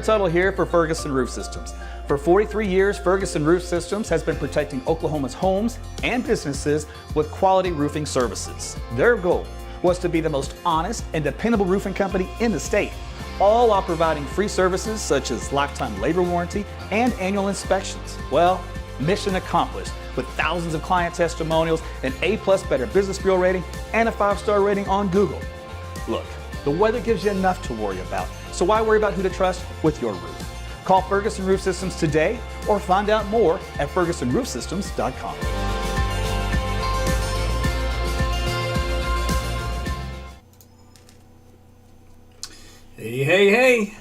Terran Tuttle here for Ferguson Roof Systems. For 43 years, Ferguson Roof Systems has been protecting Oklahoma's homes and businesses with quality roofing services. Their goal was to be the most honest and dependable roofing company in the state, all while providing free services such as lifetime labor warranty and annual inspections. Well, mission accomplished with thousands of client testimonials, an A+ Better Business Bureau rating, and a 5-star rating on Google. Look, the weather gives you enough to worry about, so why worry about who to trust with your roof? Call Ferguson Roof Systems today or find out more at fergusonroofsystems.com. Hey.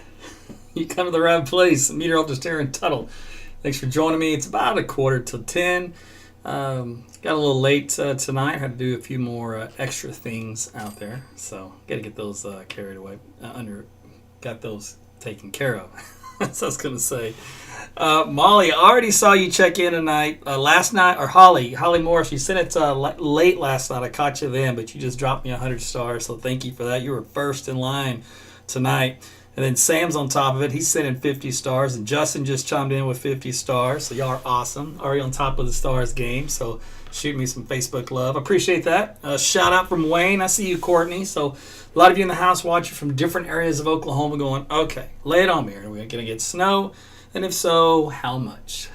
You come to the right place. Meteorologist Terran Tuttle. Thanks for joining me. It's about 9:45. Got a little late tonight. Had to do a few more extra things out there. So, got to get those carried away. Got those taken care of. That's what I was going to say. Molly, I already saw you check in tonight. Last night, or Holly Morris, you sent it late last night. I caught you then, but you just dropped me 100 stars. So, thank you for that. You were first in line tonight. And then Sam's on top of it. He's sending 50 stars. And Justin just chimed in with 50 stars. So y'all are awesome. Already on top of the stars game. So shoot me some Facebook love. Appreciate that. Shout out from Wayne. I see you, Courtney. So a lot of you in the house watching from different areas of Oklahoma going, okay, lay it on me. Are we going to get snow? And if so, how much?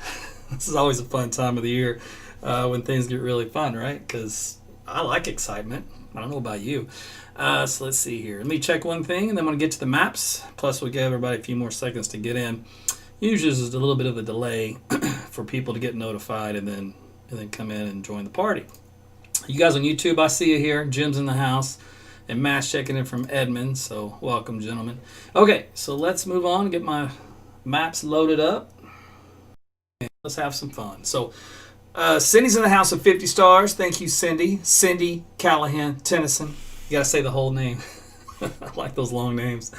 This is always a fun time of the year when things get really fun, right? Because I like excitement. I don't know about you. So let's see here. Let me check one thing, and then I'm going to get to the maps. Plus, we'll give everybody a few more seconds to get in. Usually, there's a little bit of a delay for people to get notified and then come in and join the party. You guys on YouTube, I see you here. Jim's in the house, and Matt's checking in from Edmond. So welcome, gentlemen. Okay, so let's move on and get my maps loaded up. And let's have some fun. So Cindy's in the house with 50 stars. Thank you, Cindy. Cindy Callahan, Tennyson. You gotta say the whole name. I like those long names.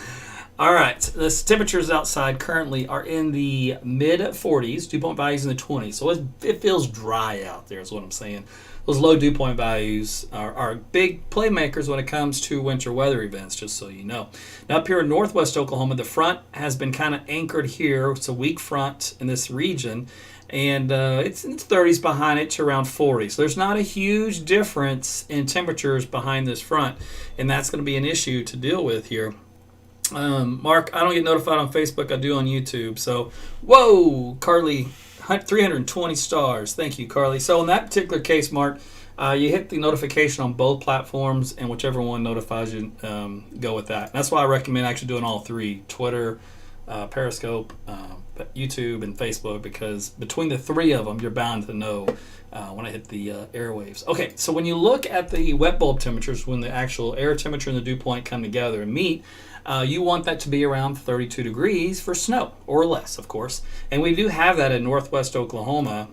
All right, the temperatures outside currently are in the mid-40s, dew point values in the 20s. So it feels dry out there is what I'm saying. Those low dew point values are big playmakers when it comes to winter weather events, just so you know. Now up here in northwest Oklahoma, the front has been kind of anchored here. It's a weak front in this region. And it's in the 30s behind it to around 40. So there's not a huge difference in temperatures behind this front. And that's going to be an issue to deal with here. Mark, I don't get notified on Facebook. I do on YouTube. So, whoa, Carly, 320 stars. Thank you, Carly. So in that particular case, Mark, you hit the notification on both platforms. And whichever one notifies you, go with that. And that's why I recommend actually doing all three. Twitter, Periscope, YouTube, and Facebook, because between the three of them, you're bound to know when I hit the airwaves. Okay, so when you look at the wet bulb temperatures, when the actual air temperature and the dew point come together and meet, you want that to be around 32 degrees for snow, or less, of course. And we do have that in northwest Oklahoma,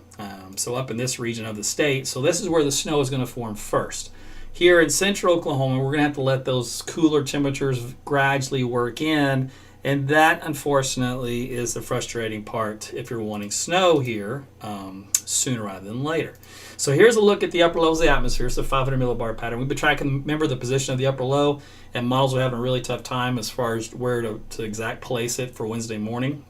so up in this region of the state. So this is where the snow is going to form first. Here in central Oklahoma, we're going to have to let those cooler temperatures gradually work in. And that, unfortunately, is the frustrating part if you're wanting snow here sooner rather than later. So here's a look at the upper levels of the atmosphere. It's a 500 millibar pattern. We've been tracking, remember, the position of the upper low, and models are having a really tough time as far as where to exact place it for Wednesday morning.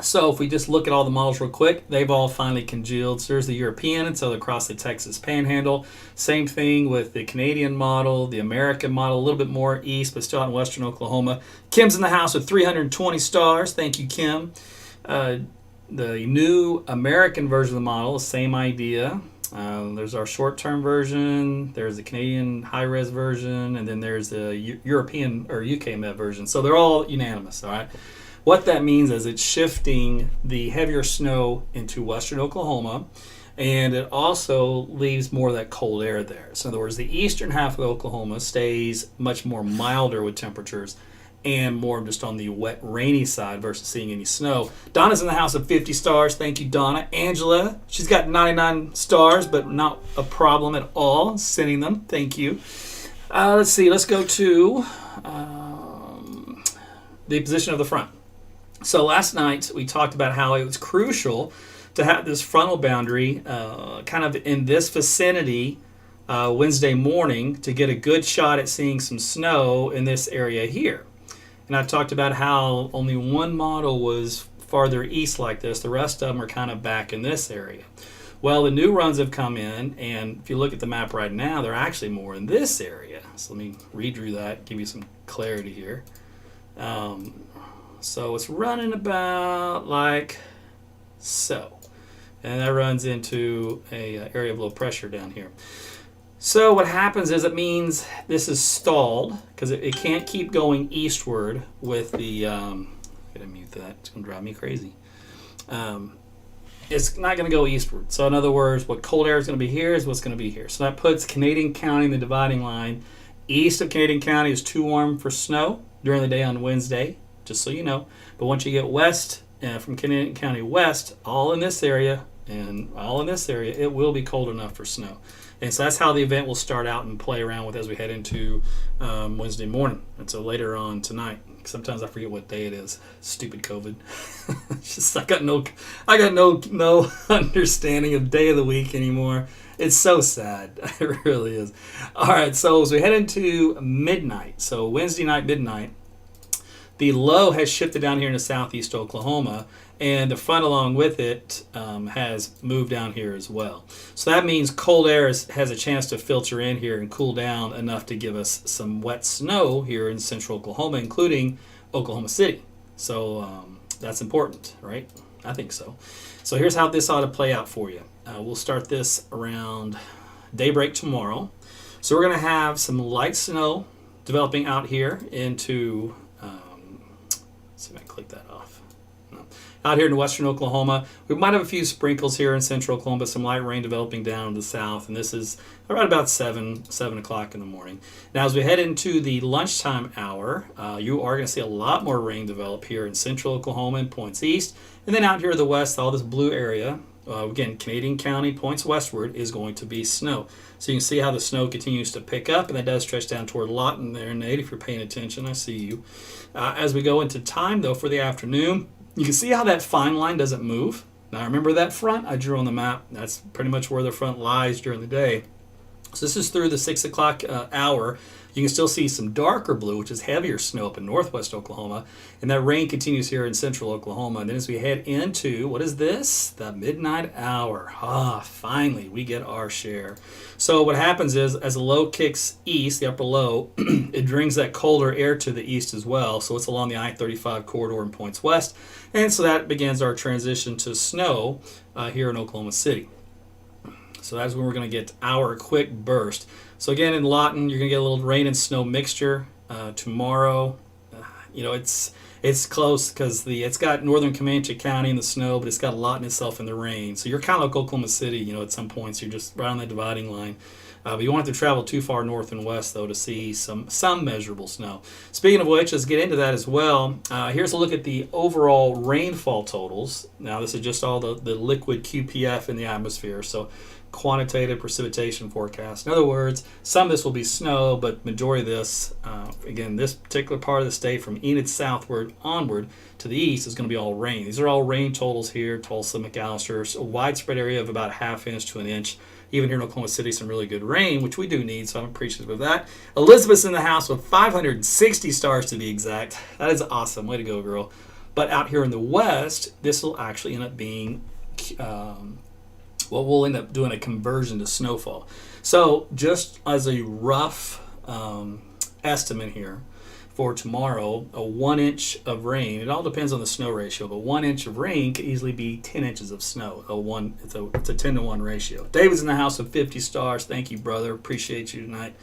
So if we just look at all the models real quick, they've all finally congealed. So there's the European, and so across the Texas Panhandle. Same thing with the Canadian model, the American model, a little bit more east, but still out in western Oklahoma. Kim's in the house with 320 stars. Thank you, Kim. The new American version of the model, same idea. There's our short-term version, there's the Canadian high-res version, and then there's the European or UK Met version. So they're all unanimous, all right? What that means is it's shifting the heavier snow into western Oklahoma, and it also leaves more of that cold air there. So in other words, the eastern half of Oklahoma stays much more milder with temperatures and more just on the wet, rainy side versus seeing any snow. Donna's in the house of 50 stars. Thank you, Donna. Angela, she's got 99 stars, but not a problem at all sending them. Thank you. Let's see. Let's go to the position of the front. So last night we talked about how it was crucial to have this frontal boundary kind of in this vicinity Wednesday morning to get a good shot at seeing some snow in this area here. And I talked about how only one model was farther east like this. The rest of them are kind of back in this area. Well, the new runs have come in, and if you look at the map right now, they're actually more in this area. So let me redraw that, give you some clarity here. So it's running about like so. And that runs into a area of low pressure down here. So what happens is it means this is stalled because it can't keep going eastward with the, I'm going to mute that, it's going to drive me crazy. It's not going to go eastward. So in other words, what cold air is going to be here is what's going to be here. So that puts Canadian County in the dividing line. East of Canadian County is too warm for snow during the day on Wednesday, just so you know. But once you get west, from Canadian County west, all in this area, it will be cold enough for snow. And so that's how the event will start out and play around with as we head into Wednesday morning. And so later on tonight, sometimes I forget what day it is. Stupid COVID. It's just I got no understanding of day of the week anymore. It's so sad. It really is. All right, so as we head into midnight, so Wednesday night, midnight, the low has shifted down here into southeast Oklahoma, and the front along with it has moved down here as well. So that means cold air has a chance to filter in here and cool down enough to give us some wet snow here in central Oklahoma, including Oklahoma City. So that's important, right? I think so. So here's how this ought to play out for you. We'll start this around daybreak tomorrow. So we're going to have some light snow developing out here into, let's see if I can click that off. No. Out here in western Oklahoma. We might have a few sprinkles here in central Oklahoma, but some light rain developing down in the south. And this is around about 7 o'clock in the morning. Now, as we head into the lunchtime hour, you are going to see a lot more rain develop here in central Oklahoma and points east. And then out here to the west, all this blue area, again, Canadian County points westward, is going to be snow. So you can see how the snow continues to pick up, and that does stretch down toward Lawton there, Nate, if you're paying attention. I see you. As we go into time, though, for the afternoon, you can see how that fine line doesn't move. Now, remember that front I drew on the map? That's pretty much where the front lies during the day. So this is through the 6 o'clock hour. You can still see some darker blue, which is heavier snow up in northwest Oklahoma. And that rain continues here in central Oklahoma. And then as we head into, what is this? The midnight hour. Finally, we get our share. So what happens is, as the low kicks east, the upper low, it brings that colder air to the east as well. So it's along the I-35 corridor and points west. And so that begins our transition to snow here in Oklahoma City. So that's when we're going to get our quick burst. So again, in Lawton, you're going to get a little rain and snow mixture tomorrow. It's close because it's got northern Comanche County in the snow, but it's got Lawton itself in the rain. So you're kind of like Oklahoma City, at some points. You're just right on that dividing line. But you won't have to travel too far north and west, though, to see some measurable snow. Speaking of which, let's get into that as well. Here's a look at the overall rainfall totals. Now, this is just all the liquid QPF in the atmosphere. So quantitative precipitation forecast. In other words, some of this will be snow, but majority of this, again, this particular part of the state from Enid southward onward to the east is going to be all rain. These are all rain totals here, Tulsa, McAllister, a widespread area of about a ½ inch to an inch. Even here in Oklahoma City, some really good rain, which we do need, so I'm appreciative of that. Elizabeth's in the house with 560 stars to be exact. That is awesome. Way to go, girl. But out here in the west, this will actually end up being we'll end up doing a conversion to snowfall. So just as a rough estimate here for tomorrow, a 1 inch of rain, it all depends on the snow ratio, but 1 inch of rain could easily be 10 inches of snow. It's a 10 to 1 ratio. David's in the house with 50 stars. Thank you, brother. Appreciate you tonight.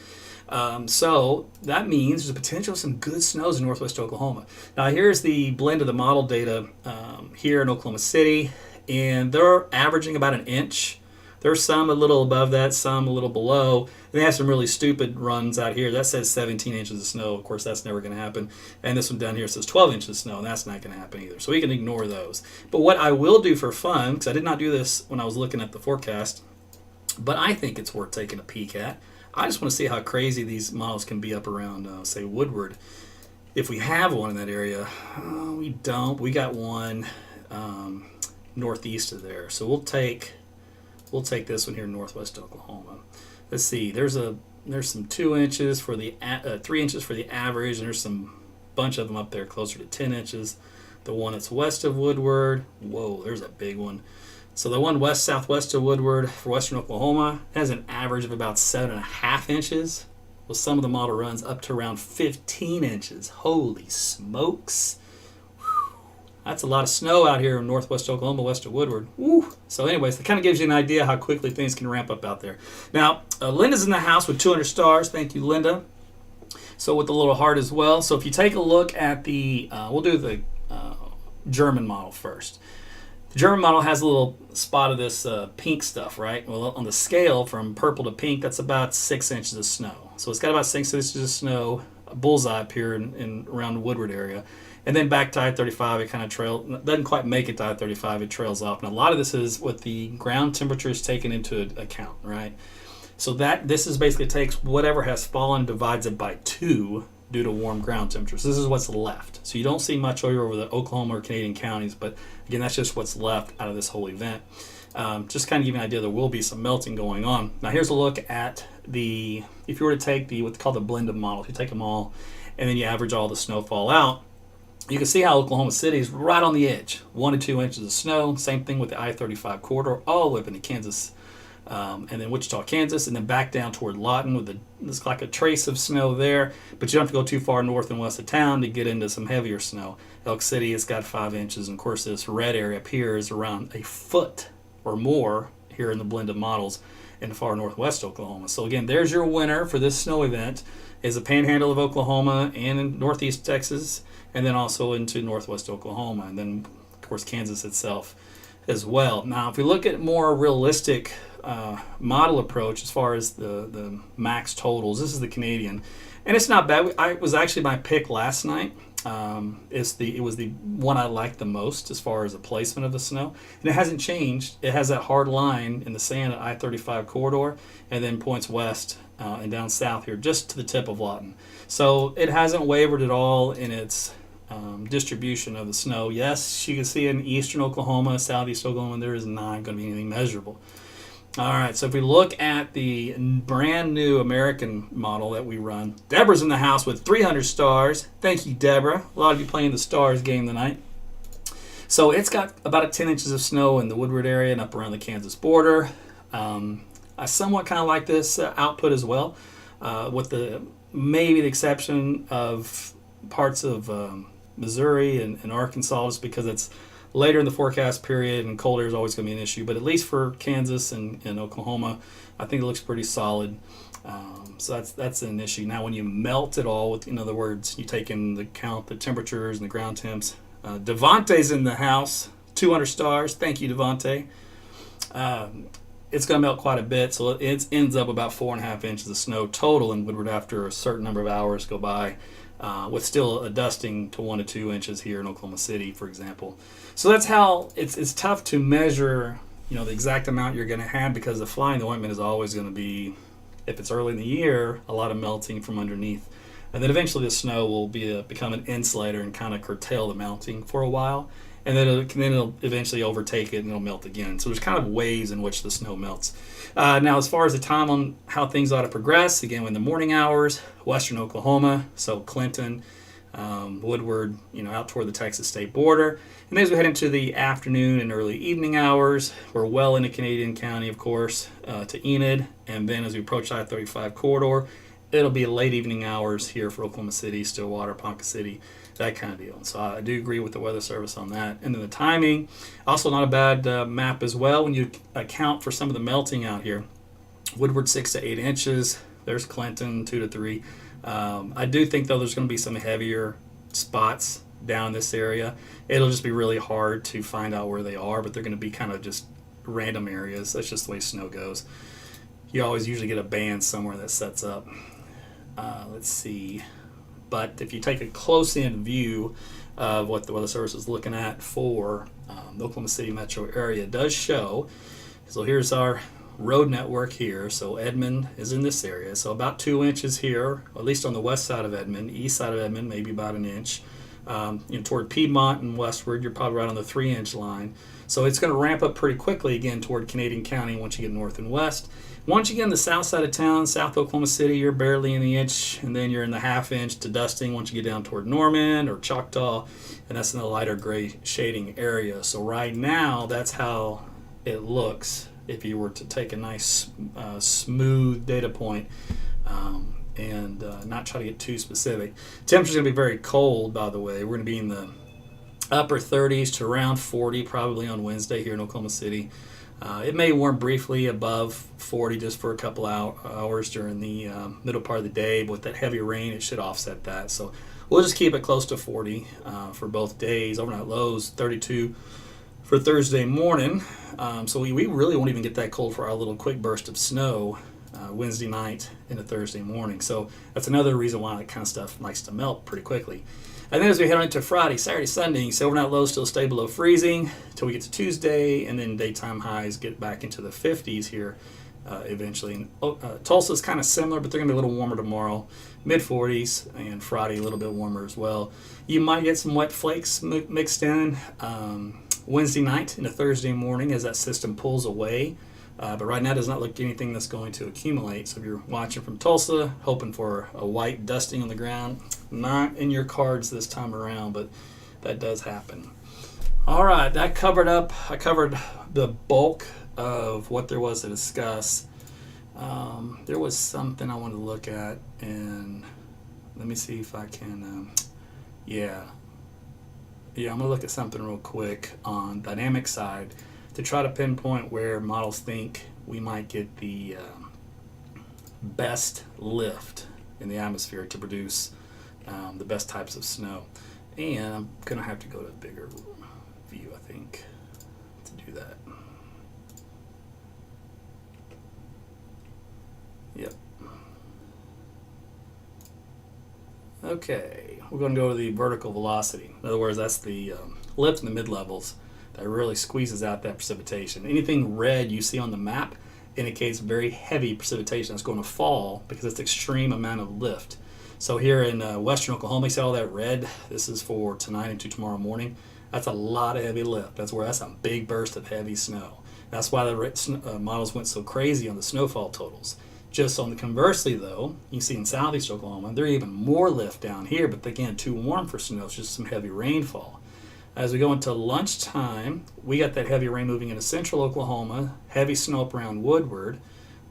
So that means there's a potential of some good snows in northwest Oklahoma. Now here's the blend of the model data here in Oklahoma City. And they're averaging about an inch. There's some a little above that, some a little below. And they have some really stupid runs out here. That says 17 inches of snow. Of course, that's never going to happen. And this one down here says 12 inches of snow, and that's not going to happen either. So we can ignore those. But what I will do for fun, because I did not do this when I was looking at the forecast, but I think it's worth taking a peek at. I just want to see how crazy these models can be up around, say, Woodward. If we have one in that area, we don't. We got one northeast of there. So we'll take this one here in northwest Oklahoma. Let's see. There's some 2 inches for the 3 inches for the average, and there's some bunch of them up there closer to 10 inches. The one that's west of Woodward, whoa, there's a big one. So the one southwest of Woodward for western Oklahoma has an average of about 7.5 inches. Well, some of the model runs up to around 15 inches. Holy smokes. That's a lot of snow out here in northwest Oklahoma, west of Woodward. Woo. So anyways, that kind of gives you an idea how quickly things can ramp up out there. Now, Linda's in the house with 200 stars. Thank you, Linda. So with the little heart as well. So if you take a look at the, we'll do the German model first. The German model has a little spot of this pink stuff, right? Well, on the scale from purple to pink, that's about 6 inches of snow. So it's got about 6 inches of snow, a bullseye up here in around the Woodward area. And then back to I-35, it kind of doesn't quite make it to I-35, it trails off. And a lot of this is what the ground temperature is taken into account, right? So this is basically takes whatever has fallen, divides it by 2 due to warm ground temperatures. This is what's left. So you don't see much over the Oklahoma or Canadian counties, but again, that's just what's left out of this whole event. Just kind of give you an idea, there will be some melting going on. Now here's a look at if you were to take what's called the blended model, if you take them all and then you average all the snowfall out, you can see how Oklahoma City is right on the edge. 1 to 2 inches of snow. Same thing with the I-35 corridor, all the way up into Kansas, and then Wichita, Kansas, and then back down toward Lawton with there's like a trace of snow there, but you don't have to go too far north and west of town to get into some heavier snow. Elk City has got 5 inches, and of course this red area up here is around a foot or more here in the blended models in far northwest Oklahoma. So again, there's your winner for this snow event, is the panhandle of Oklahoma and in northeast Texas, and then also into northwest Oklahoma, and then of course Kansas itself as well. Now if we look at more realistic model approach as far as the max totals, this is the Canadian, and it's not bad. It was actually my pick last night. It was the one I liked the most as far as the placement of the snow, and it hasn't changed. It has that hard line in the sand at I-35 corridor, and then points west and down south here just to the tip of Lawton. So it hasn't wavered at all in its distribution of the snow. Yes, you can see in eastern Oklahoma, southeast Oklahoma, there is not going to be anything measurable. All right, so if we look at the brand new American model that we run, Deborah's in the house with 300 stars. Thank you, Deborah. A lot of you playing the stars game tonight. So it's got about 10 inches of snow in the Woodward area and up around the Kansas border. I somewhat kind of like this output as well, with maybe the exception of parts of Missouri and Arkansas, just because it's later in the forecast period and cold air is always going to be an issue. But at least for Kansas and Oklahoma, I think it looks pretty solid. So that's an issue. Now when you melt it all, in other words, you take into account the temperatures and the ground temps. Devontae's in the house, 200 stars. Thank you, Devontae. It's going to melt quite a bit, so it ends up about 4.5 inches of snow total in Woodward after a certain number of hours go by, with still a dusting to 1 to 2 inches here in Oklahoma City, for example. So that's how it's tough to measure, the exact amount you're going to have, because the fly in the ointment is always going to be, if it's early in the year, a lot of melting from underneath, and then eventually the snow will become an insulator and kind of curtail the melting for a while. And then it'll eventually overtake it and it'll melt again. So there's kind of ways in which the snow melts. Now, as far as the time on how things ought to progress, again, in the morning hours, western Oklahoma, so Clinton, Woodward, out toward the Texas state border. And as we head into the afternoon and early evening hours, we're well into Canadian County, of course, to Enid. And then as we approach I-35 corridor, it'll be late evening hours here for Oklahoma City, Stillwater, Ponca City, that kind of deal. So I do agree with the Weather Service on that. And then the timing, also not a bad map as well when you account for some of the melting out here. Woodward 6 to 8 inches. There's Clinton 2 to 3. I do think, though, there's going to be some heavier spots down this area. It'll just be really hard to find out where they are, but they're going to be kind of just random areas. That's just the way snow goes. You always usually get a band somewhere that sets up. Let's see. But if you take a close-in view of what the Weather Service is looking at for the Oklahoma City metro area, it does show. So here's our road network here. So Edmond is in this area. So about 2 inches here, at least on the west side of Edmond. East side of Edmond, maybe about an inch. Toward Piedmont and westward, you're probably right on the 3-inch line. So it's going to ramp up pretty quickly again toward Canadian County once you get north and west. Once you get in the south side of town, South Oklahoma City, you're barely in the inch, and then you're in the half-inch to dusting once you get down toward Norman or Choctaw, and that's in the lighter gray shading area. So right now, that's how it looks if you were to take a nice smooth data point and not try to get too specific. Temperature's going to be very cold, by the way. We're going to be in the upper 30s to around 40 probably on Wednesday here in Oklahoma City. It may warm briefly above 40 just for a couple hours during the middle part of the day, but with that heavy rain, it should offset that. So we'll just keep it close to 40 for both days. Overnight lows 32 for Thursday morning. So we really won't even get that cold for our little quick burst of snow Wednesday night into Thursday morning. So that's another reason why that kind of stuff likes to melt pretty quickly. And then as we head on into Friday, Saturday, Sunday, you see overnight lows still stay below freezing until we get to Tuesday, and then daytime highs get back into the 50s here eventually. And, Tulsa's kind of similar, but they're going to be a little warmer tomorrow, mid-40s, and Friday a little bit warmer as well. You might get some wet flakes mixed in Wednesday night into Thursday morning as that system pulls away. But right now does not look like anything that's going to accumulate. So if you're watching from Tulsa, hoping for a white dusting on the ground, not in your cards this time around, but that does happen. All right, I covered the bulk of what there was to discuss. There was something I wanted to look at, and let me see if I can, I'm going to look at something real quick on dynamic side to try to pinpoint where models think we might get the best lift in the atmosphere to produce the best types of snow. And I'm going to have to go to a bigger view, I think, to do that. Yep. Okay, we're going to go to the vertical velocity. In other words, that's the lift in the mid-levels that really squeezes out that precipitation. Anything red you see on the map indicates very heavy precipitation that's going to fall because it's extreme amount of lift. So here in western Oklahoma, you see all that red? This is for tonight into tomorrow morning. That's a lot of heavy lift. That's a big burst of heavy snow. That's why the models went so crazy on the snowfall totals. Just on the conversely, though, you see in southeast Oklahoma, they're even more lift down here, but again, too warm for snow. It's just some heavy rainfall. As we go into lunchtime, we got that heavy rain moving into central Oklahoma, heavy snow up around Woodward.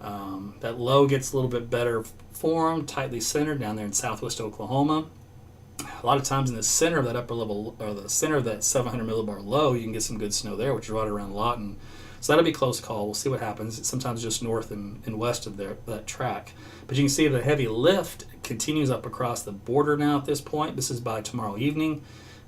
That low gets a little bit better formed, tightly centered down there in southwest Oklahoma. A lot of times in the center of that upper level, or the center of that 700 millibar low, you can get some good snow there, which is right around Lawton. So that'll be a close call. We'll see what happens. It's sometimes just north and west of that track. But you can see the heavy lift continues up across the border now at this point. This is by tomorrow evening.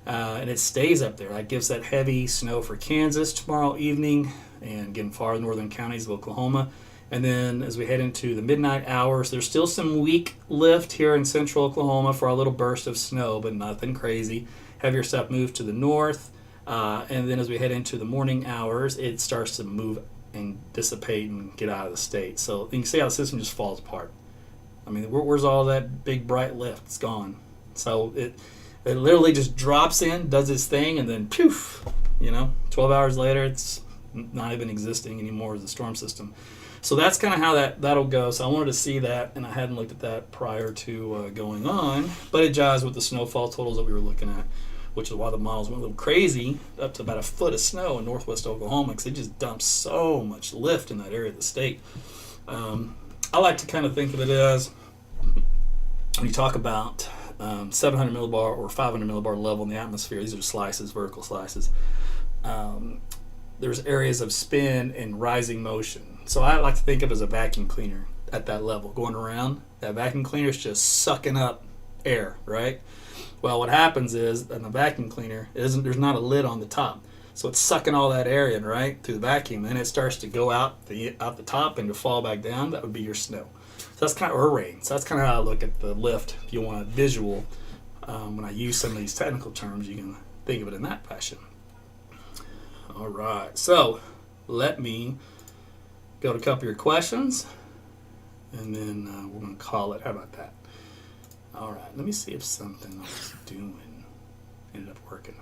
And it stays up there. That gives that heavy snow for Kansas tomorrow evening and getting far northern counties of Oklahoma. And then as we head into the midnight hours, there's still some weak lift here in central Oklahoma for a little burst of snow, but nothing crazy. Heavier stuff moves to the north. And then as we head into the morning hours, it starts to move and dissipate and get out of the state. So you can see how the system just falls apart. I mean, where's all that big bright lift? It's gone. So it literally just drops in, does its thing, and then poof, 12 hours later, it's not even existing anymore as a storm system. So that's kind of how that'll go. So I wanted to see that, and I hadn't looked at that prior to going on, but it jives with the snowfall totals that we were looking at, which is why the models went a little crazy, up to about a foot of snow in northwest Oklahoma, because it just dumps so much lift in that area of the state. I like to kind of think of it as, when you talk about 700 millibar or 500 millibar level in the atmosphere, these are slices, vertical slices. There's areas of spin and rising motion. So I like to think of it as a vacuum cleaner at that level, going around. That vacuum cleaner is just sucking up air, right? Well, what happens is, in the vacuum cleaner, there's not a lid on the top. So it's sucking all that air in, right, through the vacuum. Then it starts to go out the top and to fall back down. That would be your snow. So that's kind of, or rain. So that's kind of how I look at the lift. If you want a visual, when I use some of these technical terms, you can think of it in that fashion. All right. So let me go to a couple of your questions, and then we're going to call it. How about that? All right. Let me see if something I was doing ended up working.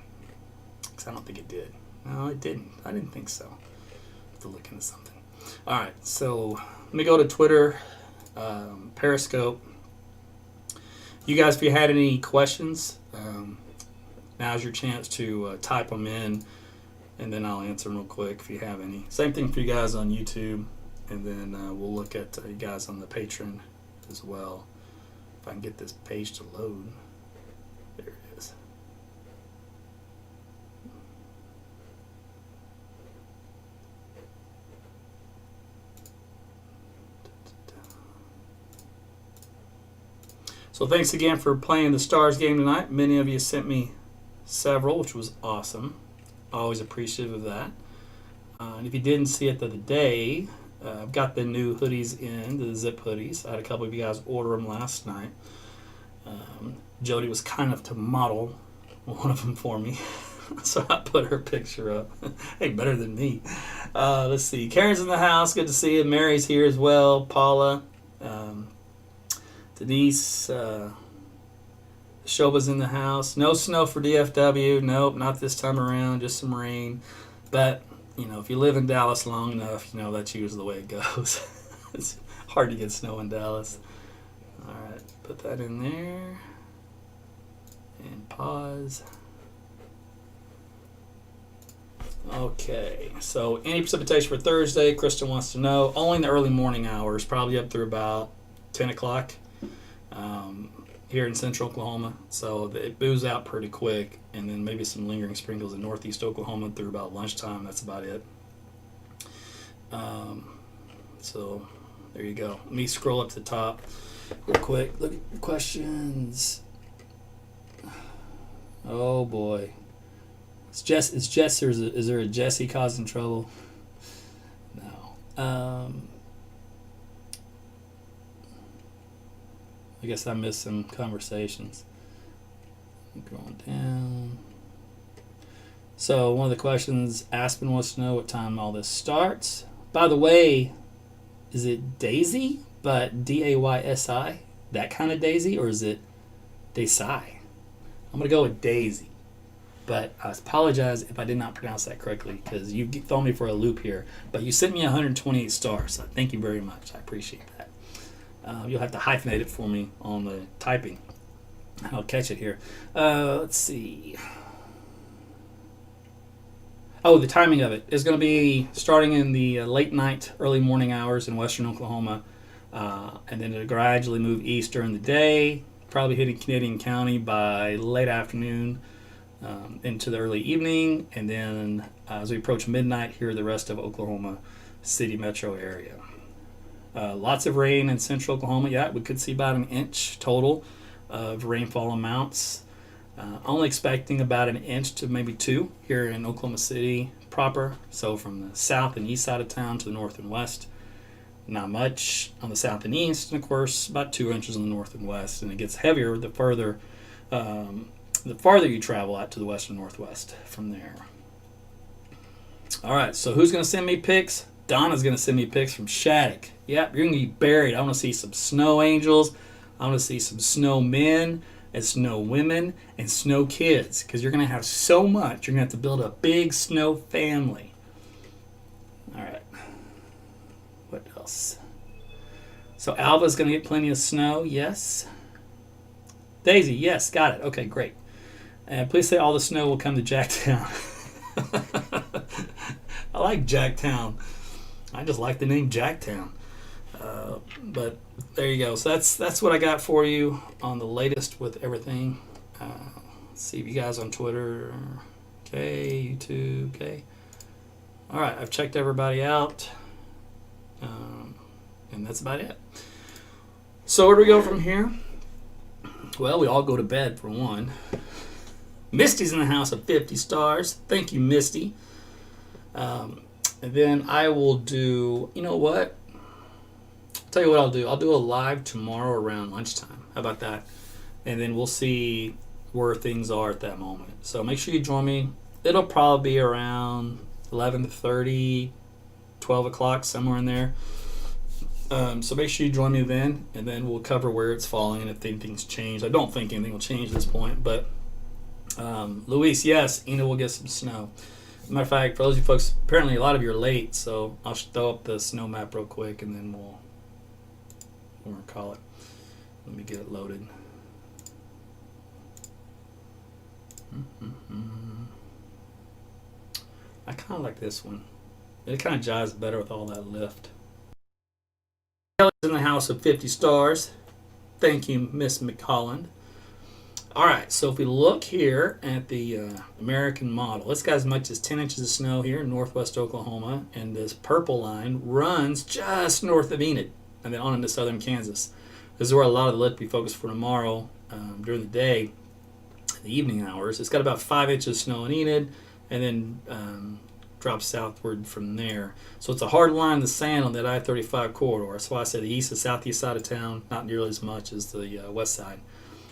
Because I don't think it did. No, it didn't. I didn't think so. I have to look into something. All right, so let me go to Twitter, Periscope. You guys, if you had any questions, now's your chance to type them in, and then I'll answer them real quick if you have any. Same thing for you guys on YouTube, and then we'll look at you guys on the Patreon as well. If I can get this page to load. There it is. So thanks again for playing the Stars game tonight. Many of you sent me several, which was awesome. Always appreciative of that. And if you didn't see it the other day, I've got the new hoodies in, the zip hoodies. I had a couple of you guys order them last night. Jody was kind enough to model one of them for me. So I put her picture up. Hey, better than me. Let's see. Karen's in the house. Good to see you. Mary's here as well. Paula. Denise. Shoba's in the house. No snow for DFW. Nope, not this time around. Just some rain. But, you know, if you live in Dallas long enough, you know that's usually the way it goes. It's hard to get snow in Dallas. All right, put that in there. And pause. Okay, so any precipitation for Thursday, Kristen wants to know. Only in the early morning hours, probably up through about 10 o'clock here in central Oklahoma. So it boos out pretty quick, and then maybe some lingering sprinkles in northeast Oklahoma through about lunchtime. That's about it. So there you go. Let me scroll up to the top real quick. Look at the questions. Oh boy. Is Jess or is there a Jesse causing trouble? No. I guess I missed some conversations. Going down. So one of the questions, Aspen wants to know what time all this starts. By the way, is it Daisy, but D-A-Y-S-I? That kind of Daisy, or is it Daisy? I'm going to go with Daisy. But I apologize if I did not pronounce that correctly, because you thrown me for a loop here. But you sent me 128 stars, so thank you very much. I appreciate that. You'll have to hyphenate it for me on the typing. I'll catch it here. Let's see. Oh, the timing of it is going to be starting in the late night, early morning hours in western Oklahoma, and then it'll gradually move east during the day, probably hitting Canadian County by late afternoon into the early evening, and then as we approach midnight, here the rest of Oklahoma City metro area. Lots of rain in central Oklahoma. Yeah, we could see about an inch total of rainfall amounts. Only expecting about an inch to maybe 2 here in Oklahoma City proper. So from the south and east side of town to the north and west, not much on the south and east, and of course about 2 inches on the north and west. And it gets heavier the farther you travel out to the west and northwest from there. All right, so who's going to send me pics? Donna's going to send me pics from Shattuck. Yep, you're going to be buried. I want to see some snow angels. I want to see some snow men and snow women and snow kids, because you're going to have so much. You're going to have to build a big snow family. All right. What else? So Alva's going to get plenty of snow. Yes. Daisy, yes, got it. Okay, great. And please say all the snow will come to Jacktown. I like Jacktown. I just like the name Jacktown. But there you go. So that's what I got for you on the latest with everything. See you guys on Twitter. Okay, YouTube. Okay. All right, I've checked everybody out. And that's about it. So where do we go from here? Well, we all go to bed for one. Misty's in the house of 50 stars. Thank you, Misty. And then I will do, you know what? I'll tell you what I'll do. I'll do a live tomorrow around lunchtime. How about that? And then we'll see where things are at that moment. So make sure you join me. It'll probably be around 11:30, 12 o'clock, somewhere in there. So make sure you join me then, and then we'll cover where it's falling and if anything's changed. I don't think anything will change at this point, but Luis, yes, Enid will get some snow. Matter of fact, for those of you folks, apparently a lot of you are late, so I'll throw up the snow map real quick and then we'll call it. Let me get it loaded. I kind of like this one. It kind of jives better with all that lift. Kelly's in the house of 50 stars. Thank you, Miss McColland. All right, so if we look here at the American model, it's got as much as 10 inches of snow here in northwest Oklahoma, and this purple line runs just north of Enid and then on into southern Kansas. This is where a lot of the lift will be focused for tomorrow during the day, the evening hours. It's got about 5 inches of snow in Enid and then drops southward from there. So it's a hard line in the sand on that I-35 corridor. That's why I said the east and southeast side of town, not nearly as much as the west side.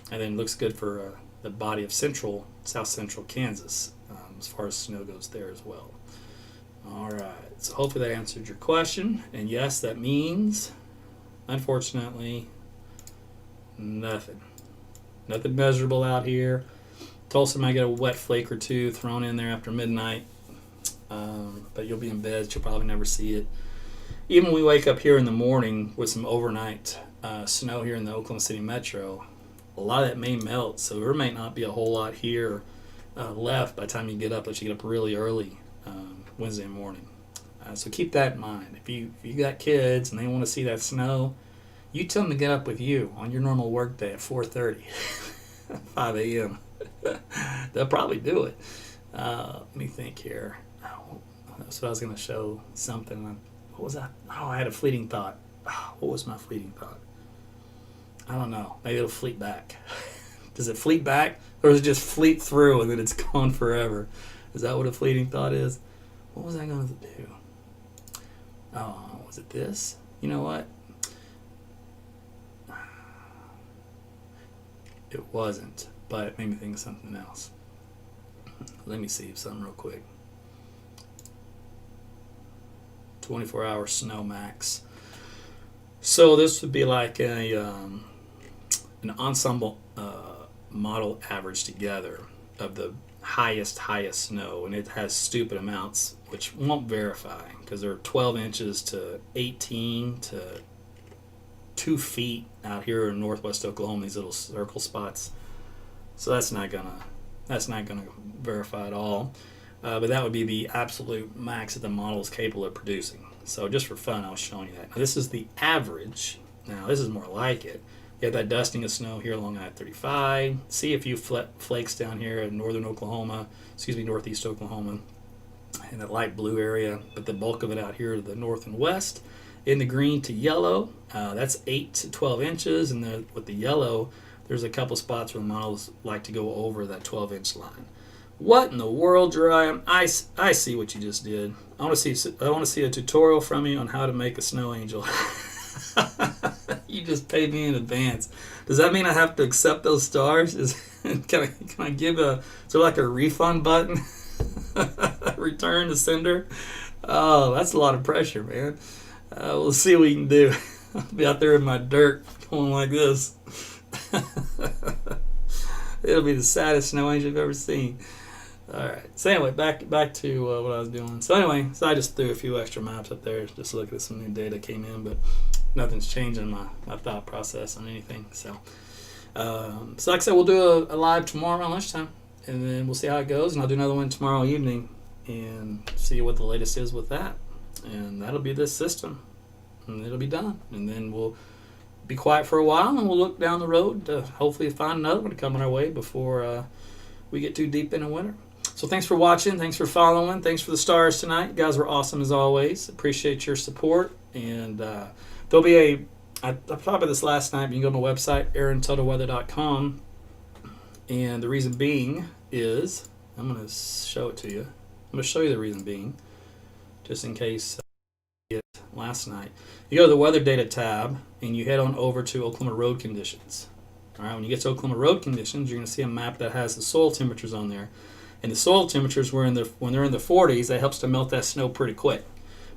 And then looks good for the body of south central Kansas as far as snow goes there as well. All right, so hopefully that answered your question. And yes, that means, unfortunately, nothing measurable out here. Tulsa might get a wet flake or two thrown in there after midnight, but you'll be in bed, so you'll probably never see it. Even when we wake up here in the morning with some overnight snow here in the Oklahoma City metro, a lot of that may melt, so there may not be a whole lot here left by the time you get up, unless you get up really early Wednesday morning. So keep that in mind. If you got kids and they want to see that snow, you tell them to get up with you on your normal work day at 4:30, 5 a.m. They'll probably do it. Let me think here. Oh, that's what I was going to show something. What was that? Oh, I had a fleeting thought. Oh, what was my fleeting thought? I don't know. Maybe it'll fleet back. Does it fleet back? Or does it just fleet through and then it's gone forever? Is that what a fleeting thought is? What was I going to do? Oh, was it this? You know what? It wasn't, but it made me think of something else. Let me see something real quick. 24-hour snow max. So this would be like an ensemble model average together of the highest snow, and it has stupid amounts, which won't verify because there are 12 inches to 18 to 2 feet out here in northwest Oklahoma, these little circle spots. So that's not gonna verify at all. But that would be the absolute max that the model is capable of producing. So just for fun, I was showing you that. Now this is the average. Now this is more like it. You have that dusting of snow here along I-35. See a few flakes down here in northeast Oklahoma, in that light blue area. But the bulk of it out here to the north and west. In the green to yellow, that's 8 to 12 inches. And with the yellow, there's a couple spots where the models like to go over that 12-inch line. What in the world, Jeriah? I see what you just did. I want to see a tutorial from you on how to make a snow angel. You just paid me in advance. Does that mean I have to accept those stars? Can I give is there like a refund button? Return to sender? Oh, that's a lot of pressure, man. We'll see what we can do. I'll be out there in my dirt going like this. It'll be the saddest snow angel you've ever seen. All right. So anyway, back to what I was doing. So anyway, I just threw a few extra maps up there just looking at some new data came in, but nothing's changing my thought process on anything. So like I said, we'll do a live tomorrow around lunchtime, and then we'll see how it goes, and I'll do another one tomorrow evening and see what the latest is with that. And that'll be this system, and it'll be done. And then we'll be quiet for a while, and we'll look down the road to hopefully find another one coming our way before we get too deep into winter. So thanks for watching. Thanks for following. Thanks for the stars tonight. You guys were awesome as always. Appreciate your support. And there'll be I thought about this last night. You can go to my website, aarontutleweather.com. And the reason being is, I'm going to show it to you. I'm going to show you the reason being, just in case last night. You go to the weather data tab and you head on over to Oklahoma road conditions. All right, when you get to Oklahoma road conditions, you're going to see a map that has the soil temperatures on there. And the soil temperatures when they're in the 40s, that helps to melt that snow pretty quick.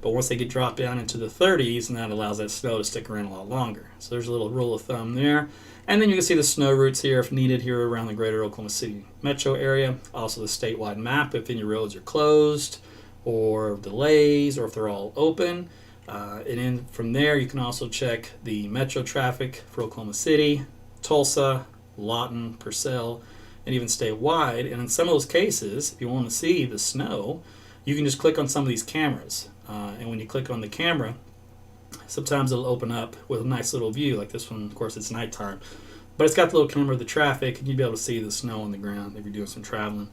But once they get dropped down into the 30s, and that allows that snow to stick around a lot longer. So there's a little rule of thumb there. And then you can see the snow routes here if needed here around the greater Oklahoma City metro area. Also the statewide map if any roads are closed or delays or if they're all open. And then from there you can also check the metro traffic for Oklahoma City, Tulsa, Lawton, Purcell, and even statewide. And in some of those cases, if you want to see the snow, you can just click on some of these cameras. And when you click on the camera, sometimes it'll open up with a nice little view. Like this one, of course, it's nighttime. But it's got the little camera of the traffic, and you'll be able to see the snow on the ground if you're doing some traveling.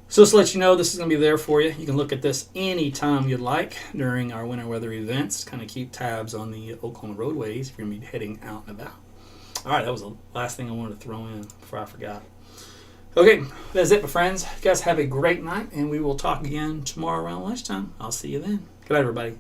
So just to let you know, this is going to be there for you. You can look at this anytime you'd like during our winter weather events. Kind of keep tabs on the Oklahoma roadways if you're going to be heading out and about. All right, that was the last thing I wanted to throw in before I forgot. Okay, that's it, my friends. You guys have a great night, and we will talk again tomorrow around lunchtime. I'll see you then. Good night, everybody.